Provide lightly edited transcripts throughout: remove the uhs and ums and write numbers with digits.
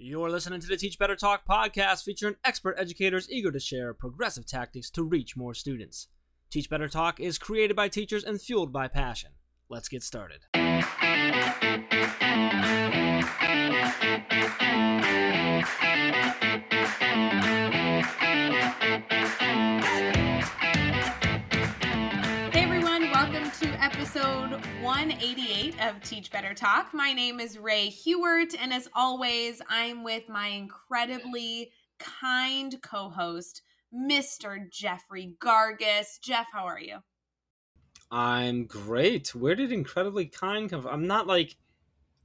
You're listening to the Teach Better Talk podcast featuring expert educators eager to share progressive tactics to reach more students. Teach Better Talk is created by teachers and fueled by passion. Let's get started. Welcome to episode 188 of Teach Better Talk. My name is Ray Hewart, and as always, I'm with my incredibly kind co-host, Mr. Jeffrey Gargis. Jeff, how are you? I'm great. Where did incredibly kind come from? I'm not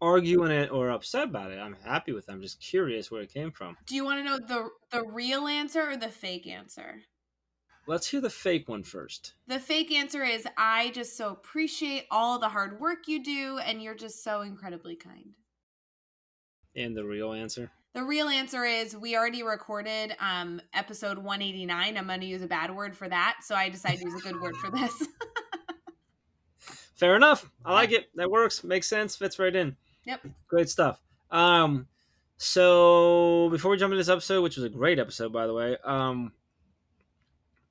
arguing it or upset about it. I'm happy with it. I'm just curious where it came from. Do you want to know the real answer or the fake answer? Let's hear the fake one first. The fake answer is I just so appreciate all the hard work you do, and you're just so incredibly kind. And the real answer? The real answer is we already recorded episode 189. I'm going to use a bad word for that, so I decided to use a good word for this. Fair enough. I like it. That works. Makes sense. Fits right in. Yep. Great stuff. So before we jump into this episode, which was a great episode, by the way,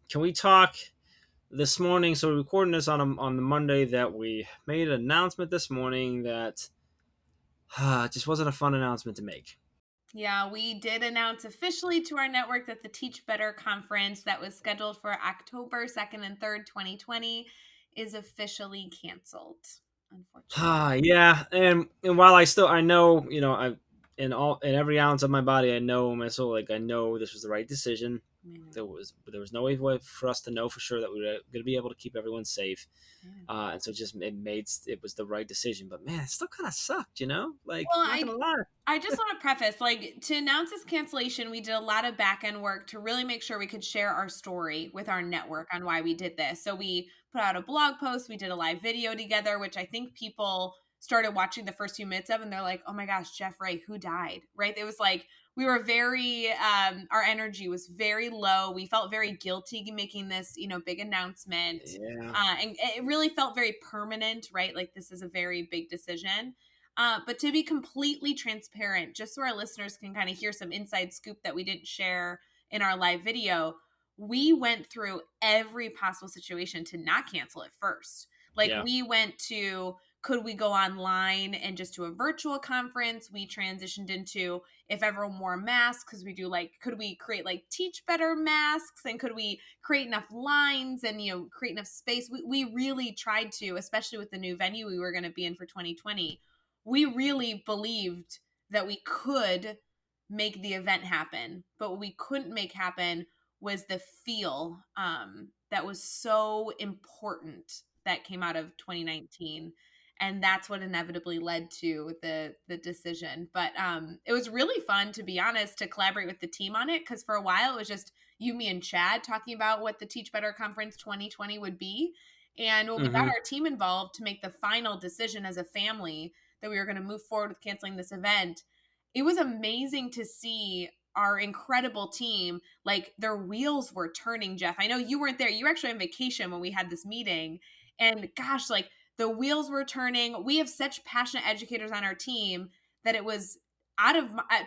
can we talk this morning? So we're recording this on the Monday that we made an announcement this morning that just wasn't a fun announcement to make. Yeah, we did announce officially to our network that the Teach Better conference that was scheduled for October 2nd and 3rd, 2020 is officially canceled, unfortunately. Yeah, and while I know, in every ounce of my body, I know in my soul, I know this was the right decision. There was no way for us to know for sure that we were going to be able to keep everyone safe, and so it was the right decision. But man, it still kind of sucked, Well, not gonna lie. I just want to preface, to announce this cancellation, we did a lot of back end work to really make sure we could share our story with our network on why we did this. So we put out a blog post, we did a live video together, which I think people started watching the first few minutes of, and they're like, "Oh my gosh, Jeff Ray, who died?" Right? It was like we were very, our energy was very low. We felt very guilty making this, big announcement. Yeah. And it really felt very permanent, right? Like this is a very big decision. But to be completely transparent, just so our listeners can kind of hear some inside scoop that we didn't share in our live video, we went through every possible situation to not cancel it first. We went to, could we go online and just do a virtual conference? We transitioned into if everyone wore masks, because we do could we create Teach Better masks, and could we create enough lines and, create enough space? We really tried to, especially with the new venue we were going to be in for 2020. We really believed that we could make the event happen, but what we couldn't make happen was the feel that was so important that came out of 2019. And that's what inevitably led to the decision. But it was really fun, to be honest, to collaborate with the team on it, because for a while it was just you, me, and Chad talking about what the Teach Better Conference 2020 would be. And when we got our team involved to make the final decision as a family that we were going to move forward with canceling this event, it was amazing to see our incredible team, their wheels were turning, Jeff. I know you weren't there. You were actually on vacation when we had this meeting. And gosh, the wheels were turning. We have such passionate educators on our team that it was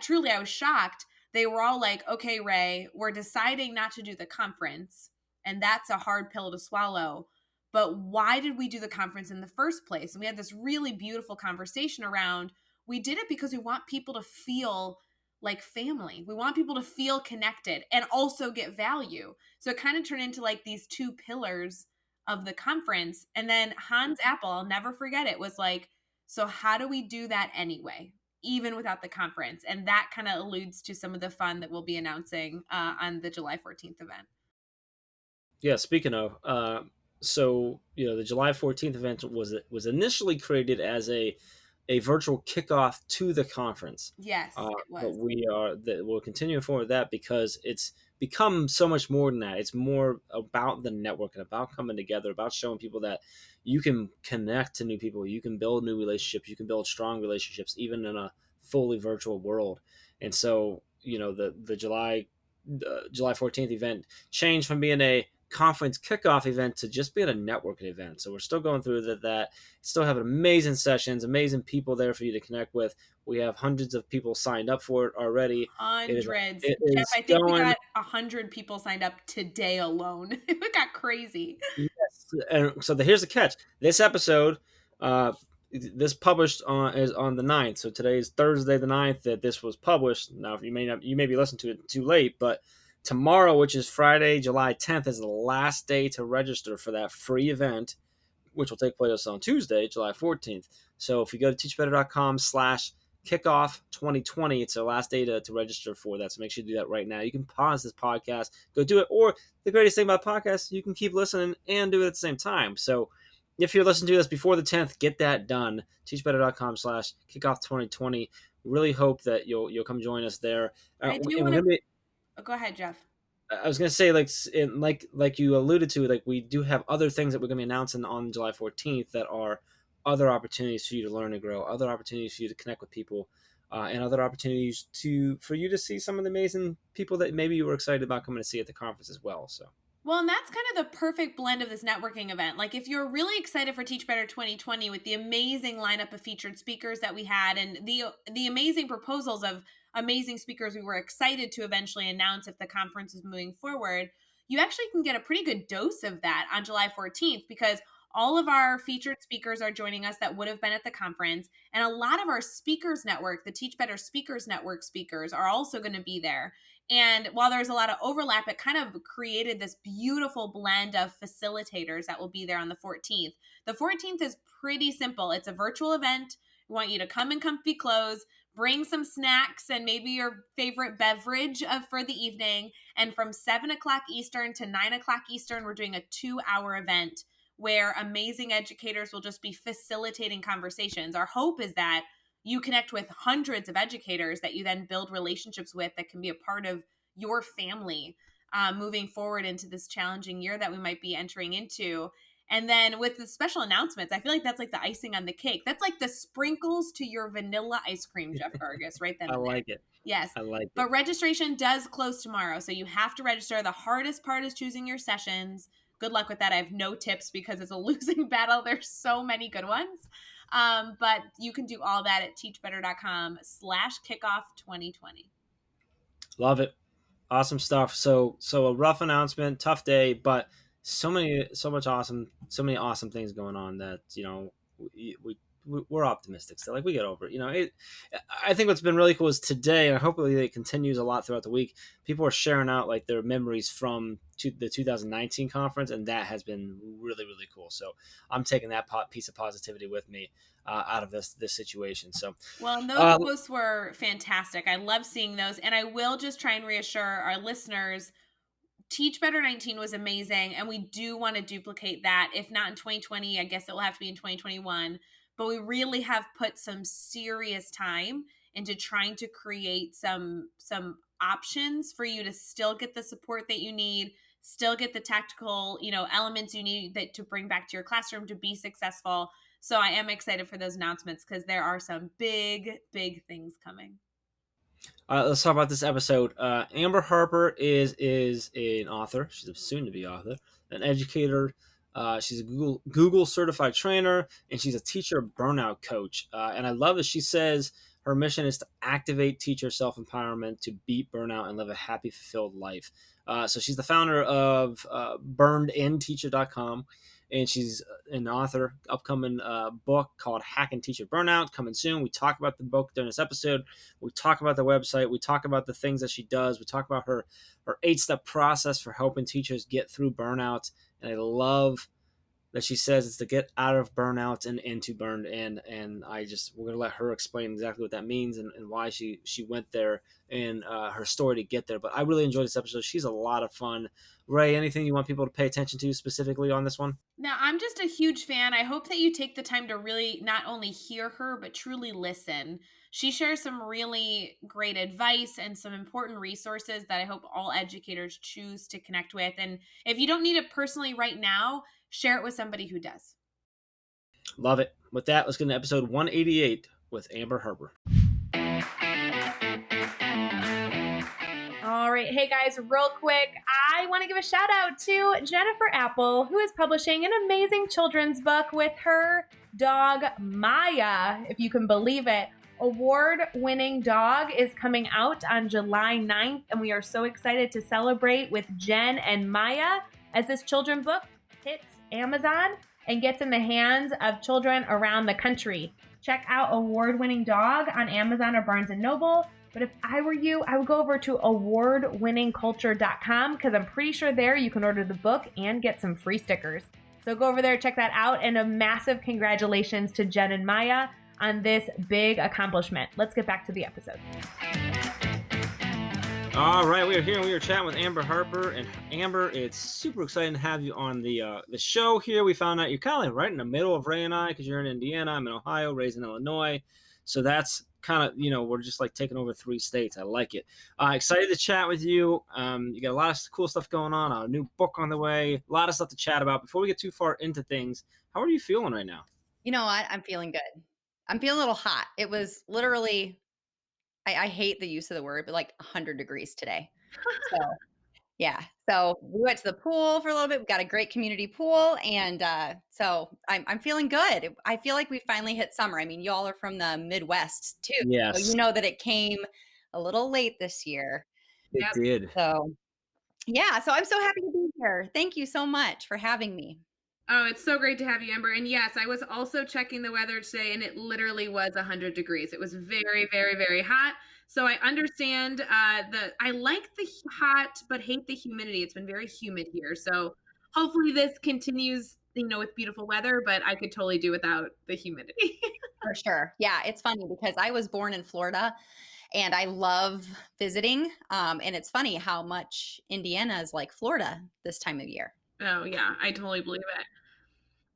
truly, I was shocked. They were all like, okay, Ray, we're deciding not to do the conference. And that's a hard pill to swallow. But why did we do the conference in the first place? And we had this really beautiful conversation around, we did it because we want people to feel like family. We want people to feel connected and also get value. So it kind of turned into these two pillars of the conference. And then Hans Apple, I'll never forget it, was like, so how do we do that anyway, even without the conference? And that kind of alludes to some of the fun that we'll be announcing on the July 14th event. Yeah, speaking of, so the July 14th event was initially created as a virtual kickoff to the conference. Yes, it was. But we'll continue forward with that because it's become so much more than that. It's more about the network and about coming together, about showing people that you can connect to new people, you can build new relationships, you can build strong relationships even in a fully virtual world. And so the July 14th event changed from being a conference kickoff event to just being a networking event. So we're still going through that. Still having amazing sessions, amazing people there for you to connect with. We have hundreds of people signed up for it already. Hundreds. It Jeff, is I think we going. got 100 people signed up today alone. It got crazy. Yes, and so here's the catch. This episode, this published is on the 9th. So today is Thursday the 9th that this was published. Now, if you may be listening to it too late, but tomorrow, which is Friday, July 10th, is the last day to register for that free event, which will take place on Tuesday, July 14th. So if you go to teachbetter.com/kickoff 2020, it's the last day to register for that. So make sure you do that right now. You can pause this podcast, go do it. Or the greatest thing about podcasts, you can keep listening and do it at the same time. So if you're listening to this before the 10th, get that done. teachbetter.com/kickoff 2020. Really hope that you'll come join us there. I And do we're want going to to be go ahead, Jeff. I was gonna say, like you alluded to, like we do have other things that we're gonna be announcing on July 14th that are other opportunities for you to learn and grow, other opportunities for you to connect with people, and other opportunities for you to see some of the amazing people that maybe you were excited about coming to see at the conference as well. So Well, and that's kind of the perfect blend of this networking event. Like, if you're really excited for Teach Better 2020 with the amazing lineup of featured speakers that we had and the amazing proposals of amazing speakers we were excited to eventually announce if the conference is moving forward, you actually can get a pretty good dose of that on July 14th because all of our featured speakers are joining us that would have been at the conference. And a lot of our speakers network, the Teach Better Speakers Network speakers, are also going to be there. And while there's a lot of overlap, it kind of created this beautiful blend of facilitators that will be there on the 14th. The 14th is pretty simple. It's a virtual event. We want you to come in comfy clothes, bring some snacks and maybe your favorite beverage for the evening. And from 7 o'clock Eastern to 9 o'clock Eastern, we're doing a 2-hour event where amazing educators will just be facilitating conversations. Our hope is that you connect with hundreds of educators that you then build relationships with that can be a part of your family moving forward into this challenging year that we might be entering into. And then with the special announcements, I feel like that's like the icing on the cake. That's like the sprinkles to your vanilla ice cream, Jeff Gargas, right then I and there. like it. Yes. I like it. But registration does close tomorrow. So you have to register. The hardest part is choosing your sessions. Good luck with that. I have no tips because it's a losing battle. There's so many good ones. But you can do all that at teachbetter.com/kickoff 2020. Love it. Awesome stuff. So a rough announcement, tough day, but so many awesome things going on that we're optimistic still. Like we get over it. I think what's been really cool is today, and hopefully it continues a lot throughout the week. People are sharing out like their memories from the 2019 conference, and that has been really really cool. So I'm taking that piece of positivity with me out of this situation. So Well, and those posts were fantastic. I love seeing those. And I will just try and reassure our listeners Teach Better 19 was amazing, and we do want to duplicate that. If not in 2020, I guess it will have to be in 2021. But we really have put some serious time into trying to create some options for you to still get the support that you need, still get the tactical, elements you need that to bring back to your classroom to be successful. So I am excited for those announcements because there are some big, big things coming. Let's talk about this episode. Amber Harper is an author. She's a soon-to-be author, an educator. She's a Google certified trainer, and she's a teacher burnout coach. And I love that she says her mission is to activate teacher self-empowerment to beat burnout and live a happy, fulfilled life. So she's the founder of BurnedInTeacher.com, and she's an author. Upcoming book called Hack and Teacher Burnout coming soon. We talk about the book during this episode. We talk about the website. We talk about the things that she does. We talk about her 8-step process for helping teachers get through burnout. And I love that she says it's to get out of burnout and into burned in. And we're going to let her explain exactly what that means and why she went there and her story to get there. But I really enjoyed this episode. She's a lot of fun. Ray, anything you want people to pay attention to specifically on this one? Now, I'm just a huge fan. I hope that you take the time to really not only hear her, but truly listen. She shares some really great advice and some important resources that I hope all educators choose to connect with. And if you don't need it personally right now, share it with somebody who does. Love it. With that, let's get into episode 188 with Amber Harper. All right, Hey guys, real quick, I want to give a shout out to Jennifer Apple, who is publishing an amazing children's book with her dog, Maya, if you can believe it. Award-winning dog is coming out on July 9th, and we are so excited to celebrate with Jen and Maya as this children's book hits Amazon and gets in the hands of children around the country. Check out Award-Winning Dog on Amazon or Barnes & Noble. But if I were you, I would go over to awardwinningculture.com because I'm pretty sure there you can order the book and get some free stickers. So go over there, check that out, and a massive congratulations to Jen and Maya on this big accomplishment. Let's get back to the episode. All right, we are chatting with Amber Harper, and Amber, it's super exciting to have you on the show here. We found out you're kind of like right in the middle of Ray and I, because you're in Indiana, I'm in Ohio, Ray's in Illinois, so that's kind of, we're just like taking over 3 states. I like it. Excited to chat with you. You got a lot of cool stuff going on, a new book on the way, a lot of stuff to chat about. Before we get too far into things, how are you feeling right now? You know what? I'm feeling good. I'm feeling a little hot. It was literally, I hate the use of the word, but like 100 degrees today. So yeah. So we went to the pool for a little bit. We got a great community pool. And so I'm feeling good. I feel like we finally hit summer. I mean, y'all are from the Midwest too. Yes. So you know that it came a little late this year. It did. So yeah. So I'm so happy to be here. Thank you so much for having me. Oh, it's so great to have you, Amber. And yes, I was also checking the weather today, and it literally was 100 degrees. It was very, very, very hot. So I understand I like the hot, but hate the humidity. It's been very humid here. So hopefully this continues, with beautiful weather, but I could totally do without the humidity. For sure. Yeah. It's funny because I was born in Florida and I love visiting. And it's funny how much Indiana is like Florida this time of year. Oh, yeah. I totally believe it.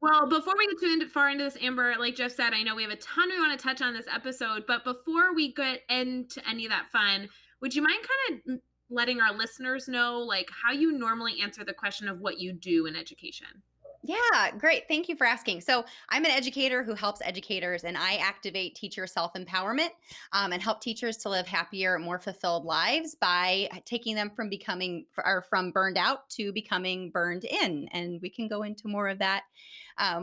Well, before we get too far into this, Amber, like Jeff said, I know we have a ton we want to touch on this episode, but before we get into any of that fun, would you mind kind of letting our listeners know, like, how you normally answer the question of what you do in education? Yeah, great. Thank you for asking. So I'm an educator who helps educators, and I activate teacher self-empowerment and help teachers to live happier, more fulfilled lives by taking them from from burned out to becoming burned in. And we can go into more of that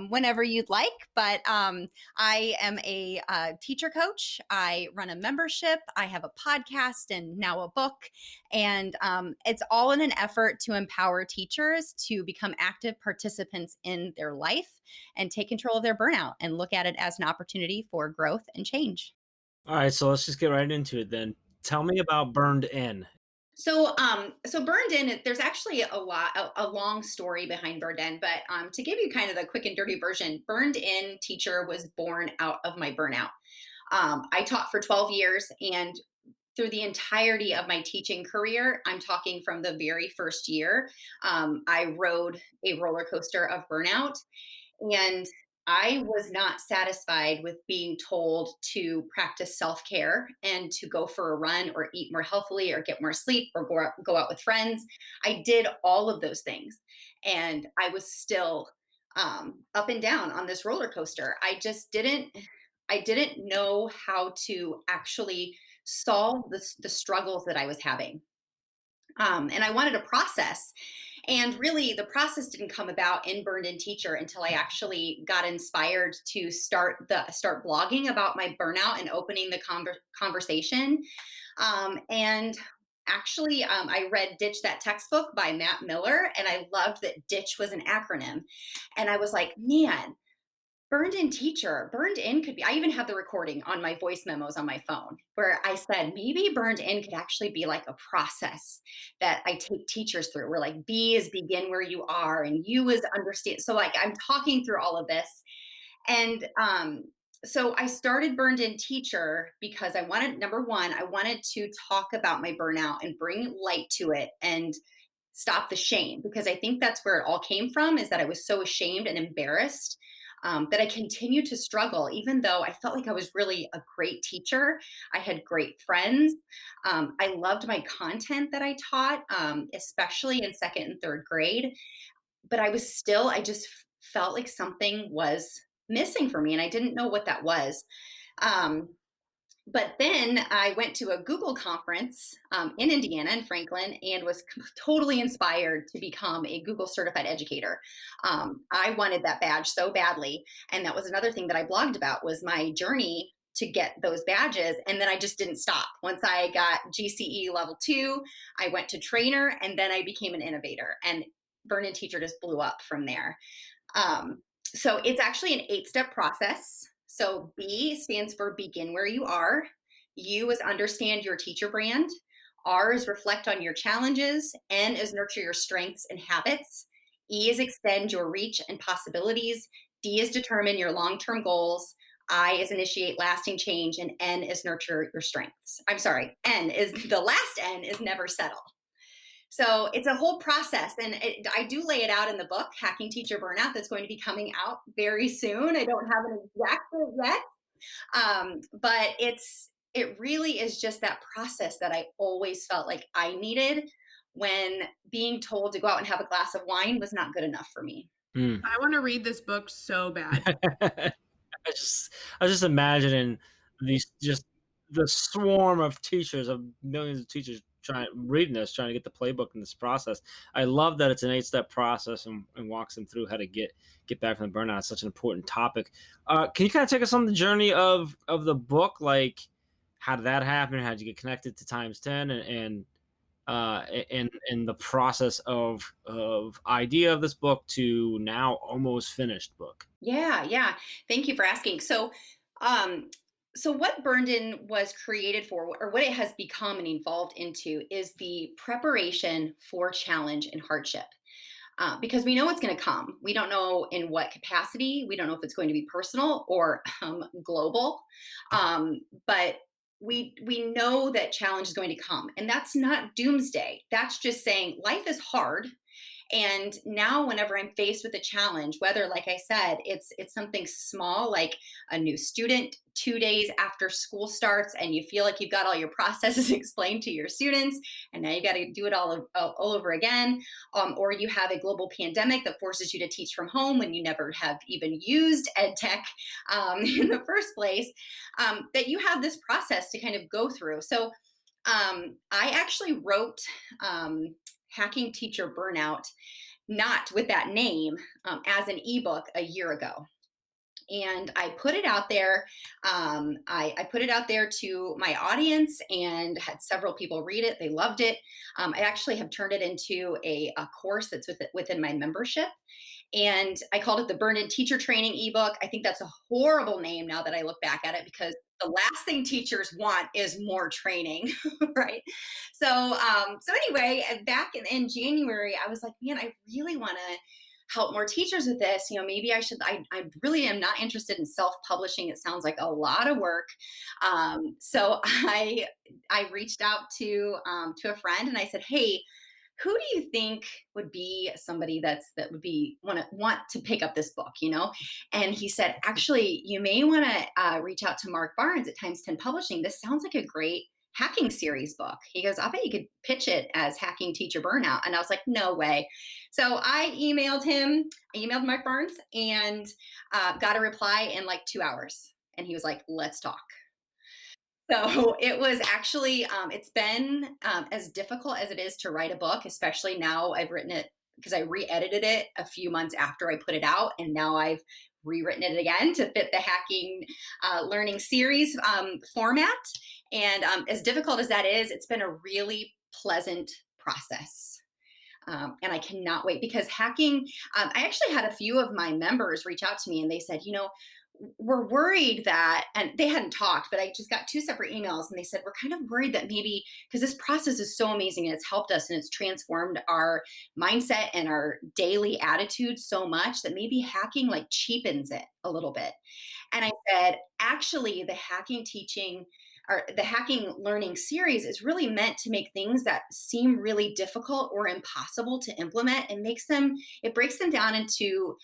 whenever you'd like. But I am a teacher coach. I run a membership. I have a podcast and now a book. And it's all in an effort to empower teachers to become active participants in their life and take control of their burnout and look at it as an opportunity for growth and change. All right, so let's just get right into it then. Tell me about BurnedIn. So BurnedIn, there's actually a long story behind BurnedIn, but to give you kind of the quick and dirty version, BurnedIn Teacher was born out of my burnout. I taught for 12 years, and through the entirety of my teaching career, I'm talking from the very first year, I rode a roller coaster of burnout. And I was not satisfied with being told to practice self-care and to go for a run or eat more healthily or get more sleep or go out with friends. I did all of those things. And I was still up and down on this roller coaster. I didn't know how to actually solve the struggles that I was having. And I wanted a process. And really, the process didn't come about in BurnedIn Teacher until I actually got inspired to start blogging about my burnout and opening the conversation. And actually, I read Ditch That Textbook by Matt Miller, and I loved that Ditch was an acronym. And I was like, man, BurnedIn Teacher, BurnedIn could be, I even have the recording on my voice memos on my phone where I said, maybe BurnedIn could actually be like a process that I take teachers through, where like B is begin where you are and U is understand. So like I'm talking through all of this. And so I started BurnedIn Teacher because I wanted, number one, I wanted to talk about my burnout and bring light to it and stop the shame, because I think that's where it all came from, is that I was so ashamed and embarrassed that I continued to struggle, even though I felt like I was really a great teacher. I had great friends. I loved my content that I taught, especially in second and third grade. But I just felt like something was missing for me, and I didn't know what that was. But then I went to a Google conference in Indiana, in Franklin, and was totally inspired to become a Google certified educator. I wanted that badge so badly, and that was another thing that I blogged about was my journey to get those badges. And then I just didn't stop. Once I got GCE level 2, I went to trainer, and then I became an innovator. And BurnedIn Teacher just blew up from there. So it's actually an 8-step process. So B stands for begin where you are. U is understand your teacher brand. R is reflect on your challenges. N is nurture your strengths and habits. E is extend your reach and possibilities. D is determine your long-term goals. I is initiate lasting change, and N is nurture your strengths. I'm sorry, N is the last N is never settle. So it's a whole process, and I do lay it out in the book, Hacking Teacher Burnout, that's going to be coming out very soon. I don't have an exact date yet, but it really is just that process that I always felt like I needed when being told to go out and have a glass of wine was not good enough for me. Mm. I want to read this book so bad. I just I was just imagining these just the swarm of teachers, of millions of teachers trying reading this, trying to get the playbook in this process. I love that it's an 8-step process and walks them through how to get back from the burnout. It's such an important topic. Can you kind of take us on the journey of the book? Like, how did that happen? How did you get connected to Times 10 and the process of idea of this book to now almost finished book? Yeah, yeah. Thank you for asking. Um, so what BurnedIn was created for, or what it has become and evolved into, is the preparation for challenge and hardship. Because we know it's going to come. We don't know in what capacity. We don't know if it's going to be personal or global. But we know that challenge is going to come, and that's not doomsday. That's just saying life is hard, and now whenever I'm faced with a challenge, whether, like I said, it's something small like a new student 2 days after school starts and you feel like you've got all your processes explained to your students and now you got to do it all over again, or you have a global pandemic that forces you to teach from home when you never have even used ed tech in the first place, that you have this process to kind of go through. So I actually wrote Hacking Teacher Burnout, not with that name, as an ebook a year ago. And I put it out there. I put it out there to my audience and had several people read it. They loved it. I actually have turned it into a course that's within my membership. And I called it the BurnedIn Teacher Training ebook. I think that's a horrible name now that I look back at it, because the last thing teachers want is more training, right? So anyway, back in January, I was like, man, I really want to help more teachers with this. Maybe I should. I really am not interested in self-publishing. It sounds like a lot of work. So I reached out to a friend and I said, hey, who do you think would be somebody that would be want to pick up this book, And he said, actually, you may want to reach out to Mark Barnes at Times 10 Publishing. This sounds like a great hacking series book. He goes, I bet you could pitch it as Hacking Teacher Burnout. And I was like, no way. So I emailed him. I emailed Mark Barnes and got a reply in like 2 hours. And he was like, let's talk. So it was actually, it's been as difficult as it is to write a book, especially now I've written it because I re-edited it a few months after I put it out. And now I've rewritten it again to fit the hacking learning series format. And as difficult as that is, it's been a really pleasant process. And I cannot wait, because hacking, I actually had a few of my members reach out to me and they said, we're worried that, and they hadn't talked, but I just got 2 separate emails and they said, we're kind of worried that maybe, because this process is so amazing and it's helped us and it's transformed our mindset and our daily attitude so much, that maybe hacking like cheapens it a little bit. And I said, actually, the hacking teaching or the hacking learning series is really meant to make things that seem really difficult or impossible to implement, and it breaks them down into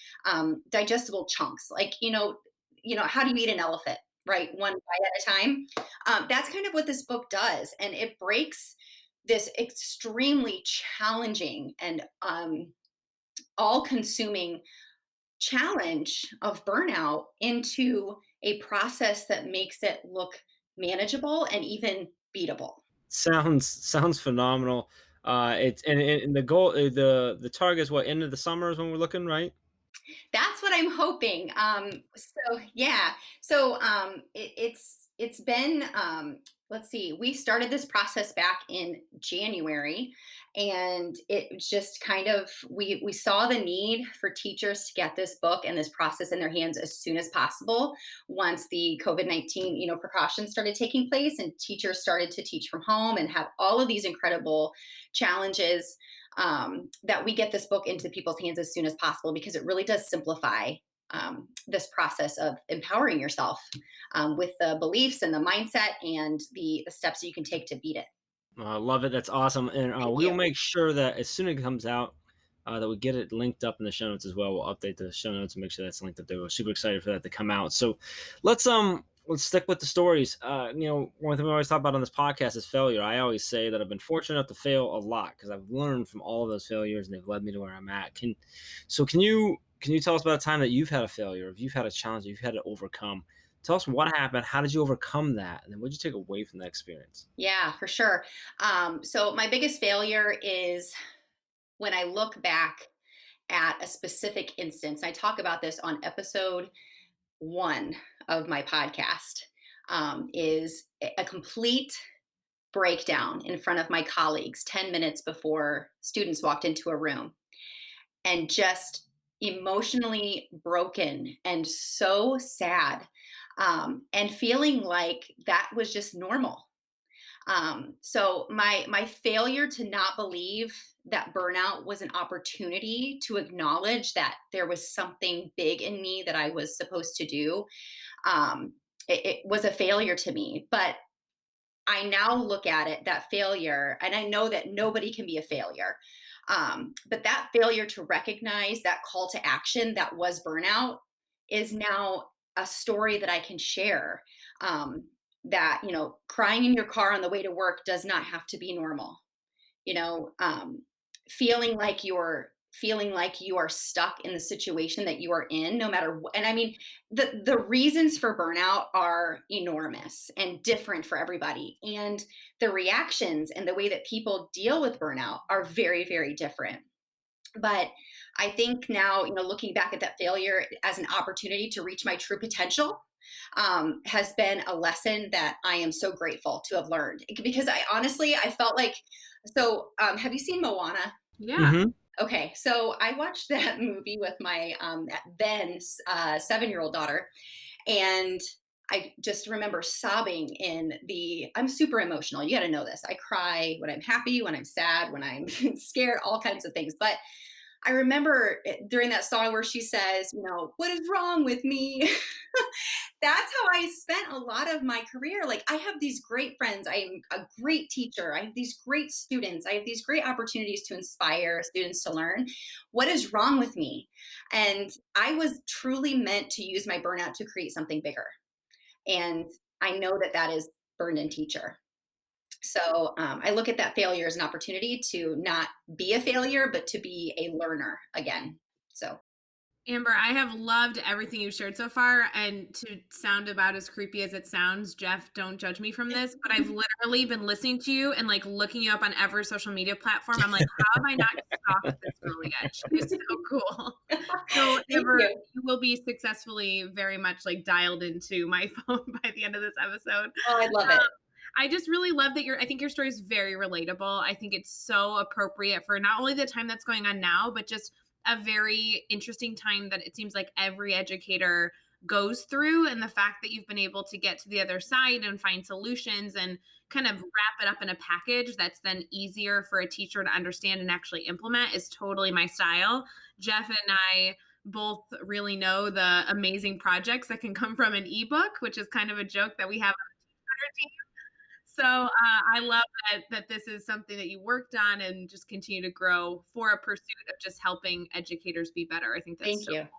digestible chunks. Like, how do you eat an elephant? Right, one bite at a time. That's kind of what this book does, and it breaks this extremely challenging and all-consuming challenge of burnout into a process that makes it look manageable and even beatable. Sounds phenomenal. And the goal, the target is what, end of the summer is when we're looking, right? That's what I'm hoping. So yeah, so it's been let's see, we started this process back in January, and it just kind of we saw the need for teachers to get this book and this process in their hands as soon as possible once the COVID-19 precautions started taking place and teachers started to teach from home and have all of these incredible challenges, that we get this book into people's hands as soon as possible because it really does simplify this process of empowering yourself with the beliefs and the mindset and the steps that you can take to beat it. Love it. That's awesome. And Thank we'll you. make sure that as soon as it comes out, that we get it linked up in the show notes as well. We'll update the show notes and make sure that's linked up there. We're super excited for that to come out. So let's stick with the stories. One thing we always talk about on this podcast is failure. I always say that I've been fortunate enough to fail a lot because I've learned from all of those failures and they've led me to where I'm at. Can you tell us about a time that you've had a failure, if you've had a challenge, you've had to overcome? Tell us what happened. How did you overcome that? And then what did you take away from that experience? Yeah, for sure. So my biggest failure is when I look back at a specific instance. I talk about this on episode 1 of my podcast. Is a complete breakdown in front of my colleagues 10 minutes before students walked into a room, and just emotionally broken and so sad, and feeling like that was just normal. So my failure to not believe that burnout was an opportunity to acknowledge that there was something big in me that I was supposed to do, um, it was a failure to me. But I now look at it, that failure, and I know that nobody can be a failure. But that failure to recognize that call to action that was burnout is now a story that I can share. That, crying in your car on the way to work does not have to be normal. you know um, feeling like you are stuck in the situation that you are in, no matter what. And I mean, the reasons for burnout are enormous and different for everybody, and the reactions and the way that people deal with burnout are very, very different. But I think now, looking back at that failure as an opportunity to reach my true potential, has been a lesson that I am so grateful to have learned, because I felt like, so have you seen Moana? Yeah. Mm-hmm. Okay, so I watched that movie with my then 7-year-old daughter, and I just remember sobbing I'm super emotional. You got to know this. I cry when I'm happy, when I'm sad, when I'm scared, all kinds of things. But I remember during that song where she says, what is wrong with me? That's how I spent a lot of my career. Like, I have these great friends. I'm a great teacher. I have these great students. I have these great opportunities to inspire students to learn. What is wrong with me? And I was truly meant to use my burnout to create something bigger. And I know that that is BurnedIn Teacher. So I look at that failure as an opportunity to not be a failure, but to be a learner again. So Amber, I have loved everything you've shared so far. And to sound about as creepy as it sounds, Jeff, don't judge me from this, but I've literally been listening to you and like looking you up on every social media platform. I'm like, how have I not stalked this girl yet? She is so cool. So thank Amber, you. you will be successfully very much like dialed into my phone by the end of this episode. Oh, I love it. I just really love that I think your story is very relatable. I think it's so appropriate for not only the time that's going on now, but just a very interesting time that it seems like every educator goes through. And the fact that you've been able to get to the other side and find solutions and kind of wrap it up in a package that's then easier for a teacher to understand and actually implement is totally my style. Jeff and I both really know the amazing projects that can come from an ebook, which is kind of a joke that we have on our team. So I love that this is something that you worked on and just continue to grow for a pursuit of just helping educators be better. I think that's Thank so you. cool.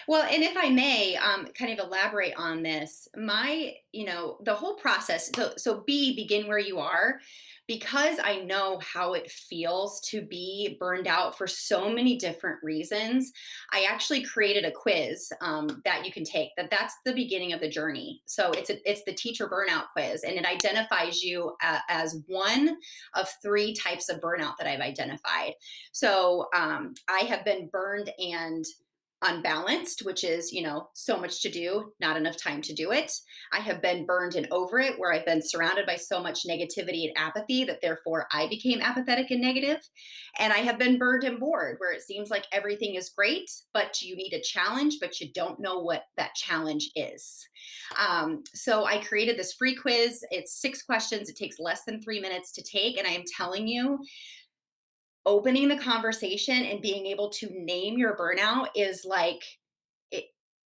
Well, and if I may, kind of elaborate on this, the whole process. So begin where you are. because I know how it feels to be burned out for so many different reasons, I actually created a quiz that you can take. That's the beginning of the journey. So it's the teacher burnout quiz, and it identifies you as one of 3 types of burnout that I've identified. So I have been burned and unbalanced, which is, so much to do, not enough time to do it. I have been burned and over it, where I've been surrounded by so much negativity and apathy that therefore I became apathetic and negative. And I have been burned and bored, where it seems like everything is great, but you need a challenge, but you don't know what that challenge is. So I created this free quiz. It's 6 questions. It takes less than 3 minutes to take. And I am telling you, opening the conversation and being able to name your burnout is like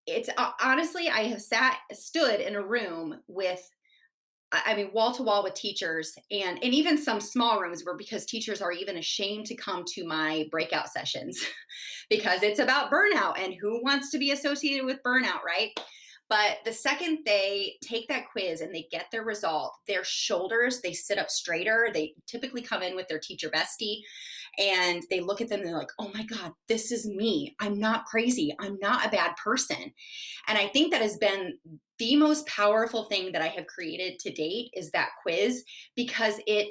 it's honestly, I have stood in a room with, I mean, wall to wall with teachers, and even some small rooms where, because teachers are even ashamed to come to my breakout sessions because it's about burnout, and who wants to be associated with burnout, right? But the second they take that quiz and they get their result, their shoulders, they sit up straighter. They typically come in with their teacher bestie, and they look at them and they're like, oh my God, this is me. I'm not crazy. I'm not a bad person. And I think that has been the most powerful thing that I have created to date, is that quiz, because I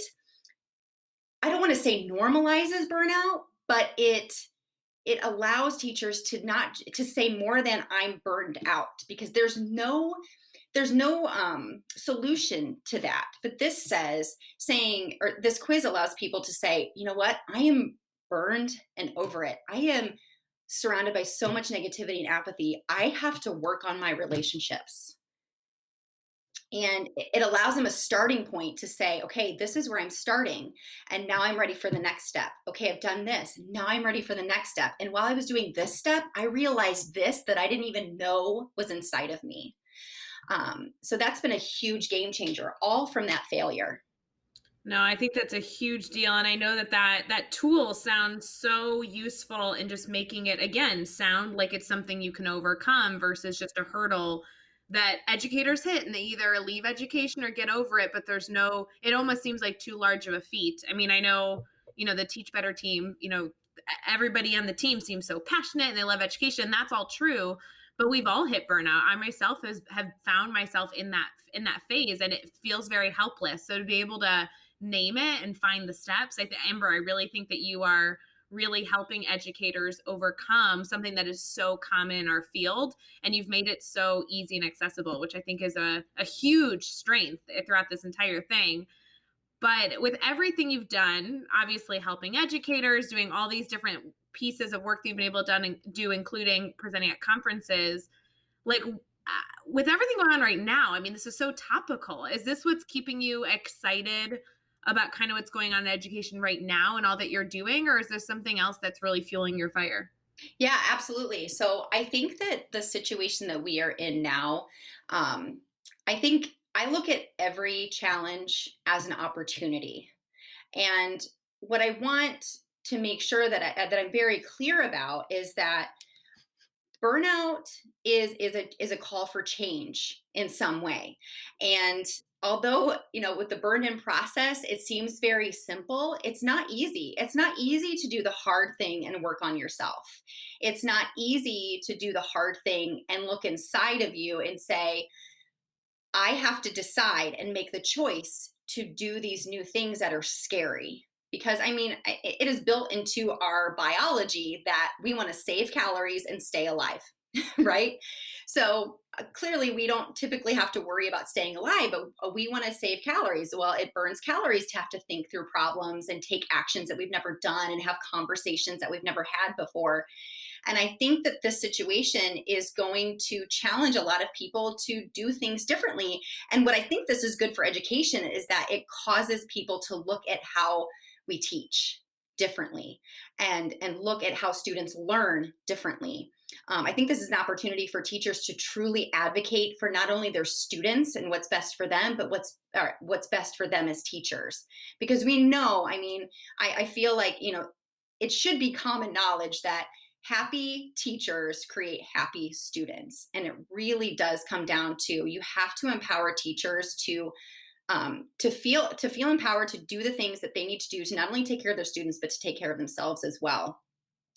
don't want to say normalizes burnout, but it allows teachers to not to say more than I'm burned out, because there's no solution to that. But this quiz allows people to say, you know what, I am burned and over it. I am surrounded by so much negativity and apathy. I have to work on my relationships. And it allows them a starting point to say, okay, this is where I'm starting. And now I'm ready for the next step. Okay, I've done this. Now I'm ready for the next step. And while I was doing this step, I realized this that I didn't even know was inside of me. So that's been a huge game changer, all from that failure. No, I think that's a huge deal. And I know that tool sounds so useful in just making it, again, sound like it's something you can overcome versus just a hurdle that educators hit, and they either leave education or get over it, but it almost seems like too large of a feat. I mean, I know, the Teach Better team, everybody on the team seems so passionate and they love education. That's all true. But we've all hit burnout. I myself have found myself in that phase, and it feels very helpless. So to be able to name it and find the steps. Amber, I really think that you are really helping educators overcome something that is so common in our field, and you've made it so easy and accessible, which I think is a huge strength throughout this entire thing. But with everything you've done, obviously helping educators, doing all these different pieces of work that you've been able to do, including presenting at conferences, like with everything going on right now, I mean, this is so topical. Is this what's keeping you excited about kind of what's going on in education right now and all that you're doing? Or is there something else that's really fueling your fire? Yeah, absolutely. So I think that the situation that we are in now, I think I look at every challenge as an opportunity. And what I want to make sure that I'm very clear about is that burnout is a call for change in some way. And although, with the burn in process, it seems very simple, it's not easy. It's not easy to do the hard thing and work on yourself. It's not easy to do the hard thing and look inside of you and say, I have to decide and make the choice to do these new things that are scary. Because I mean, it is built into our biology that we want to save calories and stay alive, right? So clearly, we don't typically have to worry about staying alive, but we want to save calories. Well, it burns calories to have to think through problems and take actions that we've never done and have conversations that we've never had before. And I think that this situation is going to challenge a lot of people to do things differently. And what I think this is good for education is that it causes people to look at how we teach differently, and look at how students learn differently. I think this is an opportunity for teachers to truly advocate for not only their students and what's best for them, but what's best for them as teachers. Because we know, I mean, I feel like, it should be common knowledge that happy teachers create happy students. And it really does come down to, you have to empower teachers to to feel empowered to do the things that they need to do to not only take care of their students, but to take care of themselves as well.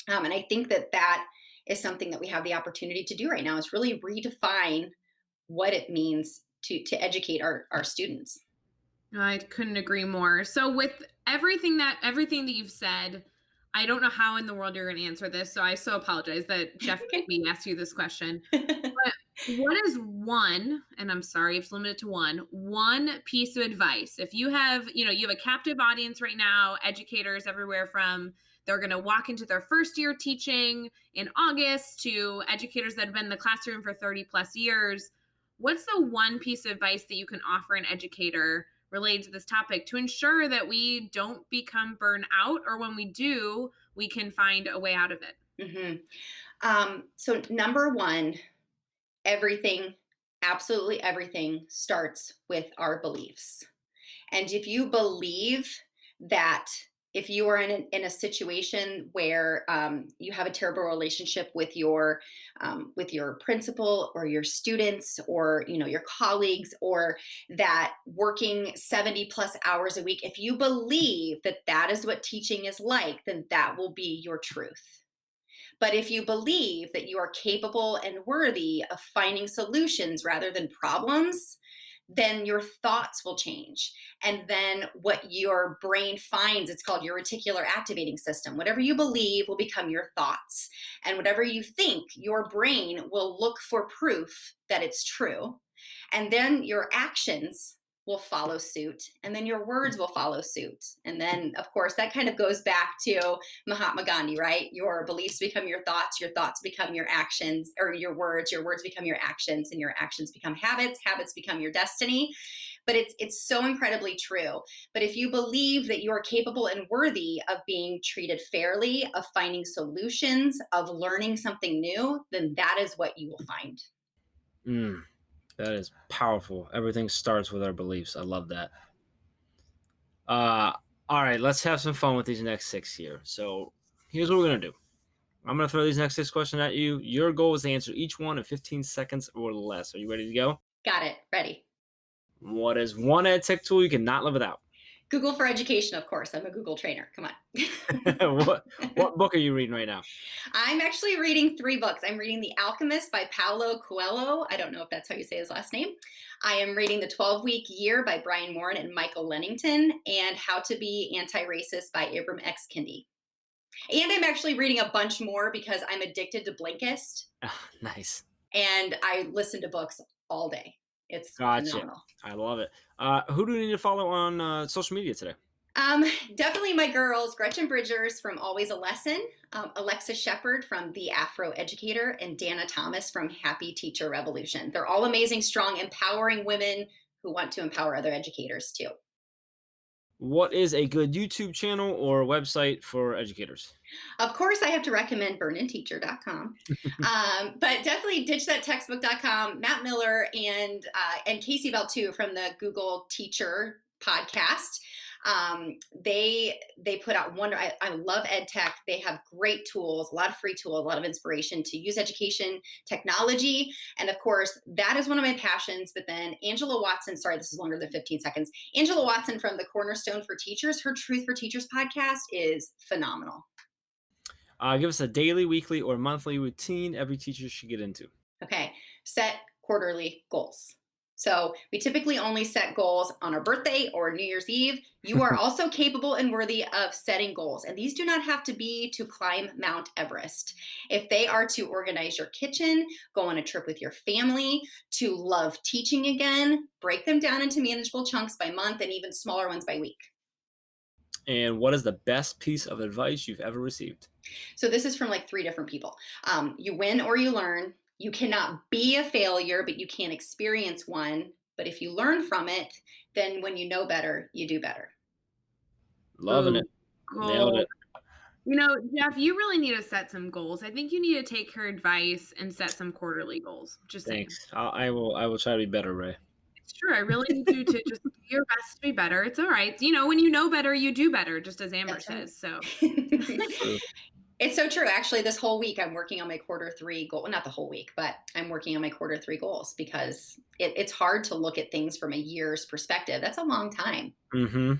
And I think that is something that we have the opportunity to do right now, is really redefine what it means to educate our students. I couldn't agree more. So with everything that you've said, I don't know how in the world you're going to answer this. So I so apologize that Jeff made me ask you this question. But what is one, and I'm sorry if it's limited to one piece of advice? If you have, you have a captive audience right now, educators everywhere from they're going to walk into their first year teaching in August to educators that have been in the classroom for 30 plus years. What's the one piece of advice that you can offer an educator related to this topic to ensure that we don't become burned out, or when we do, we can find a way out of it? So number one, everything, absolutely everything starts with our beliefs. And if you believe that if you are in a situation where you have a terrible relationship with your principal or your students or your colleagues, or that working 70 plus hours a week, if you believe that that is what teaching is like, then that will be your truth. But if you believe that you are capable and worthy of finding solutions rather than problems, then your thoughts will change. And then what your brain finds, it's called your reticular activating system. Whatever you believe will become your thoughts. And whatever you think, your brain will look for proof that it's true. And then your actions will follow suit, and then your words will follow suit. And then, of course, that kind of goes back to Mahatma Gandhi, right? Your beliefs become your thoughts become your actions, or your words become your actions, and your actions become habits become your destiny. But it's so incredibly true. But if you believe that you are capable and worthy of being treated fairly, of finding solutions, of learning something new, then that is what you will find. That is powerful. Everything starts with our beliefs. I love that. All right, let's have some fun with these next 6 here. So here's what we're going to do. I'm going to throw these next 6 questions at you. Your goal is to answer each one in 15 seconds or less. Are you ready to go? Got it. Ready. What is one ed tech tool you cannot live without? Google for education, of course. I'm a Google trainer. Come on. What book are you reading right now? I'm actually reading 3 books. I'm reading The Alchemist by Paulo Coelho. I don't know if that's how you say his last name. I am reading The 12-Week Year by Brian Moran and Michael Lennington, and How to Be Anti-Racist by Ibram X. Kendi. And I'm actually reading a bunch more because I'm addicted to Blinkist. Oh, nice. And I listen to books all day. It's phenomenal. I love it. Who do we need to follow on social media today? Definitely my girls, Gretchen Bridgers from Always a Lesson, Alexa Shepard from The Afro Educator, and Dana Thomas from Happy Teacher Revolution. They're all amazing, strong, empowering women who want to empower other educators too. What is a good YouTube channel or website for educators? Of course, I have to recommend BurnedInTeacher.com, but definitely DitchThatTextbook.com, Matt Miller, and Casey Bell too from the Google Teacher podcast. They put out I love ed tech. They have great tools, a lot of free tools, a lot of inspiration to use education technology. And of course, that is one of my passions. But then Angela Watson, sorry, this is longer than 15 seconds. Angela Watson from the Cornerstone for Teachers, her Truth for Teachers podcast is phenomenal. Give us a daily, weekly, or monthly routine every teacher should get into. Okay. Set quarterly goals. So we typically only set goals on our birthday or New Year's Eve. You are also capable and worthy of setting goals. And these do not have to be to climb Mount Everest. If they are to organize your kitchen, go on a trip with your family, to love teaching again, break them down into manageable chunks by month and even smaller ones by week. And what is the best piece of advice you've ever received? So this is from like 3 different people. You win or you learn. You cannot be a failure, but you can experience one. But if you learn from it, then when you know better, you do better. Loving it. Nailed it. Jeff, you really need to set some goals. I think you need to take her advice and set some quarterly goals. Just thanks. I will try to be better, Ray. It's true. I really need you to just do your best to be better. It's all right. When you know better, you do better, just as Amber says. So It's so true. Actually, this whole week I'm working on my quarter 3 goal. Well, not the whole week, but I'm working on my quarter 3 goals because it's hard to look at things from a year's perspective. That's a long time. Mm-hmm.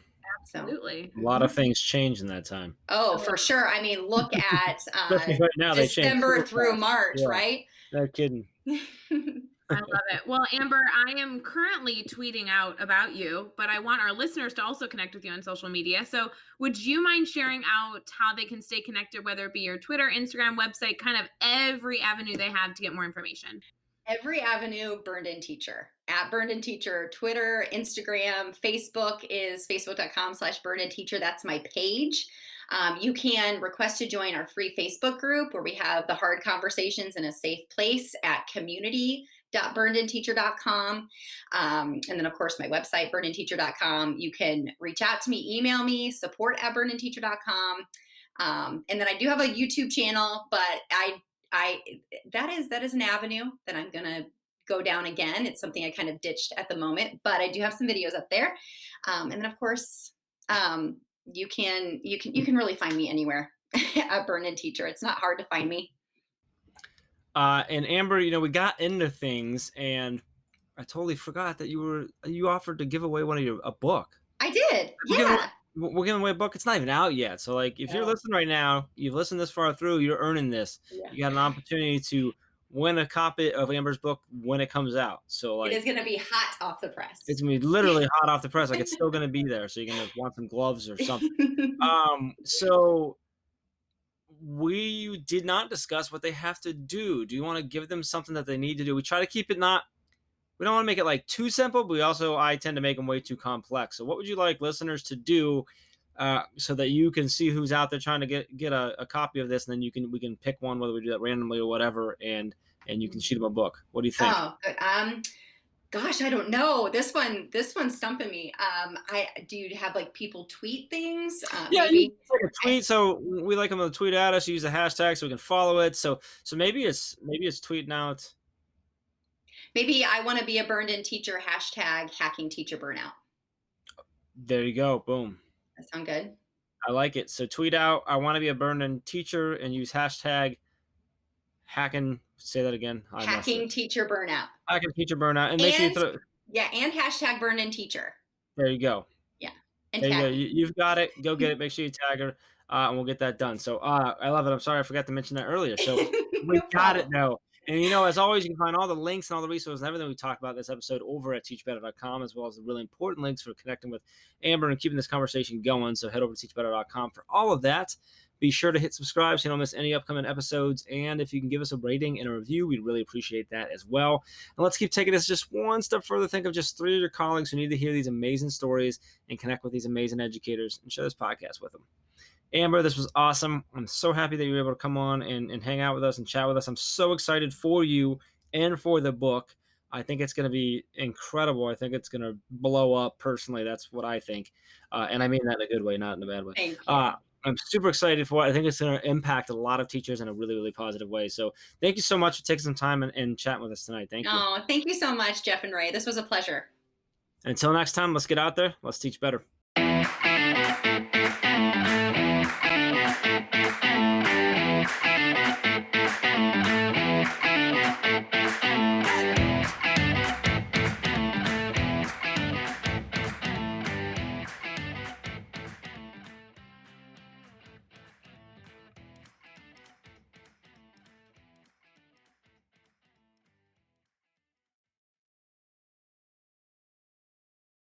So, Absolutely. A lot of mhm. things change in that time. Oh, for sure. I mean, look at Especially right now, they change December super through fast. March, Yeah, right? no kidding. I love it. Well, Amber, I am currently tweeting out about you, but I want our listeners to also connect with you on social media. So, would you mind sharing out how they can stay connected, whether it be your Twitter, Instagram, website, kind of every avenue they have to get more information? Every avenue, BurnedIn Teacher. At BurnedIn Teacher, Twitter, Instagram, Facebook is facebook.com/BurnedIn Teacher. That's my page. You can request to join our free Facebook group where we have the hard conversations in a safe place at community.burnedinteacher.com. And then, of course, my website, burnedinteacher.com. You can reach out to me, email me, support@burnedinteacher.com. And then I do have a YouTube channel, but I that is an avenue that I'm gonna go down again. It's something I kind of ditched at the moment, but I do have some videos up there. And then of course, you can really find me anywhere at BurnedIn Teacher. It's not hard to find me. And Amber, we got into things, and I totally forgot that you offered to give away a book. I did, We're giving, yeah. we're giving away a book. It's not even out yet. So, like, if you're Oh, listening right now, you've listened this far through, you're earning this. yeah. You got an opportunity to win a copy of Amber's book when it comes out. So, It like, is gonna be hot off the press. it's gonna be literally hot off the press. Like, it's still gonna be there. So you're gonna want some gloves or something. So we did not discuss what they have to do. Do you want to give them something that they need to do? We try to keep it not. We don't want to make it like too simple, but I tend to make them way too complex. So what would you like listeners to do so that you can see who's out there trying to get a copy of this, and then we can pick one, whether we do that randomly or whatever, and you can shoot them a book. What do you think? Oh, good. Gosh, I don't know. This one's stumping me. I do you have like people tweet things? Yeah, Maybe. it's like a tweet. So we like them to tweet at us. Use a hashtag so we can follow it. So maybe it's tweeting out. Maybe I want to be a BurnedIn Teacher hashtag hacking teacher burnout. There you go. Boom. That sound good? I like it. So tweet out, I want to be a BurnedIn teacher, and use hashtag hacking. Say that again. I messed Hacking it. teacher burnout. Hacking teacher burnout. And make sure you throw. Yeah, and hashtag BurnedIn Teacher. There you go. Yeah. And There you go. tag me. You've got it. Go get it. Make sure you tag her, and we'll get that done. So I love it. I'm sorry I forgot to mention that earlier. So we No got it problem. now. And as always, you can find all the links and all the resources and everything we talked about in this episode over at teachbetter.com, as well as the really important links for connecting with Amber and keeping this conversation going. So head over to teachbetter.com for all of that. Be sure to hit subscribe so you don't miss any upcoming episodes. And if you can give us a rating and a review, we'd really appreciate that as well. And let's keep taking this just one step further. Think of just 3 of your colleagues who need to hear these amazing stories and connect with these amazing educators, and share this podcast with them. Amber, this was awesome. I'm so happy that you were able to come on and hang out with us and chat with us. I'm so excited for you and for the book. I think it's going to be incredible. I think it's going to blow up personally. That's what I think. And I mean that in a good way, not in a bad way. Thank you. I'm super excited for it. I think it's going to impact a lot of teachers in a really, really positive way. So thank you so much for taking some time and chatting with us tonight. Thank you. Oh, thank you so much, Jeff and Ray. This was a pleasure. Until next time, let's get out there. Let's teach better.